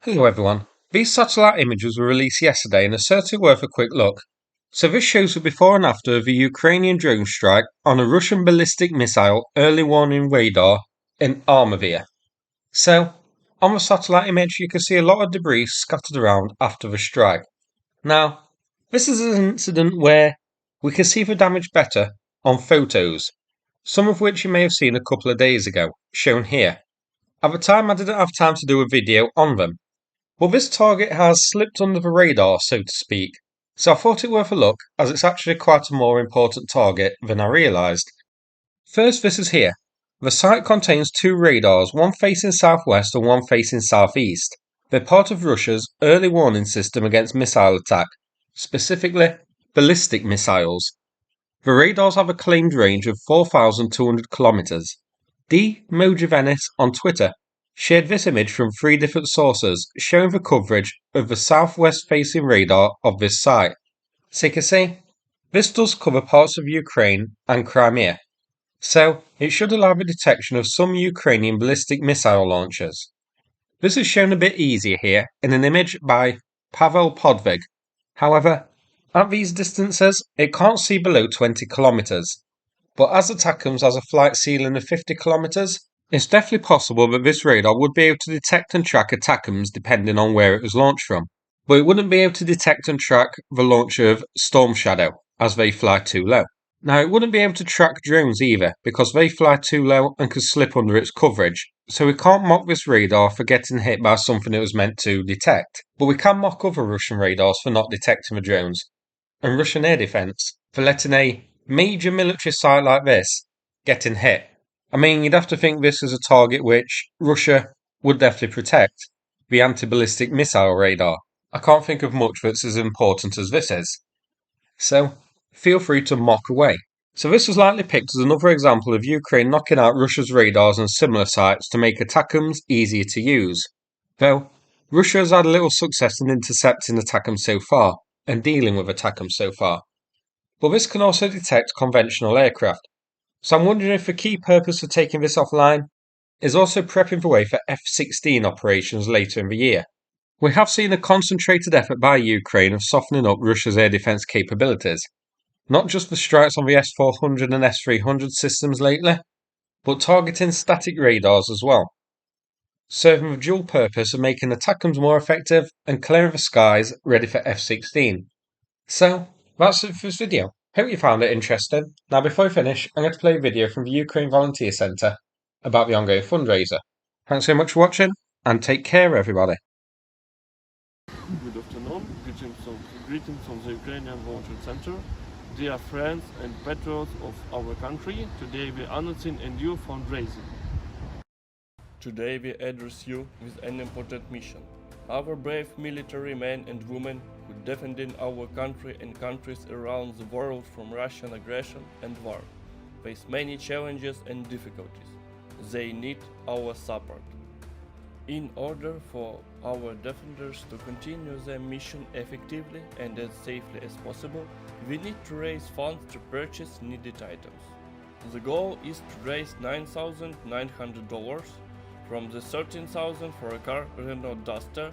Hello everyone. These satellite images were released yesterday and are certainly worth a quick look. So this shows the before and after of a Ukrainian drone strike on a Russian ballistic missile early warning radar in Armavir. So, on the satellite image you can see a lot of debris scattered around after the strike. Now, this is an incident where we can see the damage better on photos, some of which you may have seen a couple of days ago, shown here. At the time I didn't have time to do a video on them. Well, this target has slipped under the radar, so to speak, so I thought it worth a look, as it's actually quite a more important target than I realised. First, this is here. The site contains two radars, one facing southwest and one facing southeast. They're part of Russia's early warning system against missile attack, specifically ballistic missiles. The radars have a claimed range of 4,200 kilometres. D. Mojivenis on Twitter shared this image from 3 different sources showing the coverage of the southwest-facing radar of this site. So you can see, this does cover parts of Ukraine and Crimea, so it should allow the detection of some Ukrainian ballistic missile launchers. This is shown a bit easier here in an image by Pavel Podvig. However, at these distances, it can't see below 20 kilometres, but as ATACMS has a flight ceiling of 50 kilometres, it's definitely possible that this radar would be able to detect and track ATACMS depending on where it was launched from, but it wouldn't be able to detect and track the launch of Storm Shadow, as they fly too low. Now, it wouldn't be able to track drones either, because they fly too low and could slip under its coverage, so we can't mock this radar for getting hit by something it was meant to detect, but we can mock other Russian radars for not detecting the drones, and Russian air defence for letting a major military site like this getting hit. I mean, you'd have to think this is a target which Russia would definitely protect, the anti-ballistic missile radar. I can't think of much that's as important as this is. So, feel free to mock away. So this was likely picked as another example of Ukraine knocking out Russia's radars and similar sites to make ATACMS easier to use. Though, Russia has had a little success in intercepting ATACMS so far, and dealing with ATACMS so far. But this can also detect conventional aircraft. So I'm wondering if the key purpose for taking this offline is also prepping the way for F-16 operations later in the year. We have seen a concentrated effort by Ukraine of softening up Russia's air defence capabilities, not just the strikes on the S-400 and S-300 systems lately, but targeting static radars as well, serving the dual purpose of making ATACMS more effective and clearing the skies ready for F-16. So, that's it for this video. Hope you found it interesting. Now before I finish, I'm going to play a video from the Ukraine Volunteer Centre about the ongoing fundraiser. Thanks so much for watching, and take care everybody. Good afternoon, greetings from the Ukrainian Volunteer Center. Dear friends and patriots of our country, today we are announcing a new fundraising. Today we address you with an important mission. Our brave military men and women who defending our country and countries around the world from Russian aggression and war face many challenges and difficulties. They need our support. In order for our defenders to continue their mission effectively and as safely as possible, we need to raise funds to purchase needed items. The goal is to raise $9,900 from the $13,000 for a car Renault Duster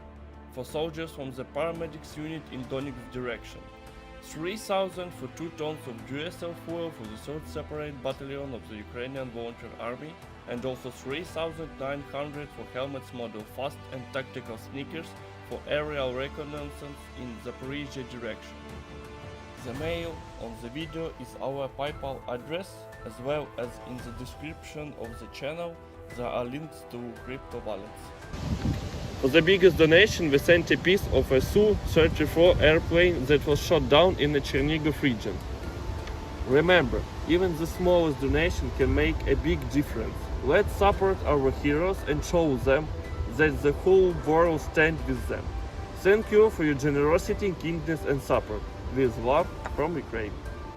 for soldiers from the paramedics unit in Donetsk direction, $3,000 for 2 tons of USL fuel for the 3rd Separate Battalion of the Ukrainian Volunteer Army, and also $3,900 for helmets model Fast and tactical sneakers for aerial reconnaissance in Zaporizhia direction. The mail on the video is our PayPal address, as well as in the description of the channel there are links to crypto wallets. For the biggest donation we sent a piece of a Su-34 airplane that was shot down in the Chernihiv region. Remember, even the smallest donation can make a big difference. Let's support our heroes and show them that the whole world stands with them. Thank you for your generosity, kindness and support. With love from Ukraine.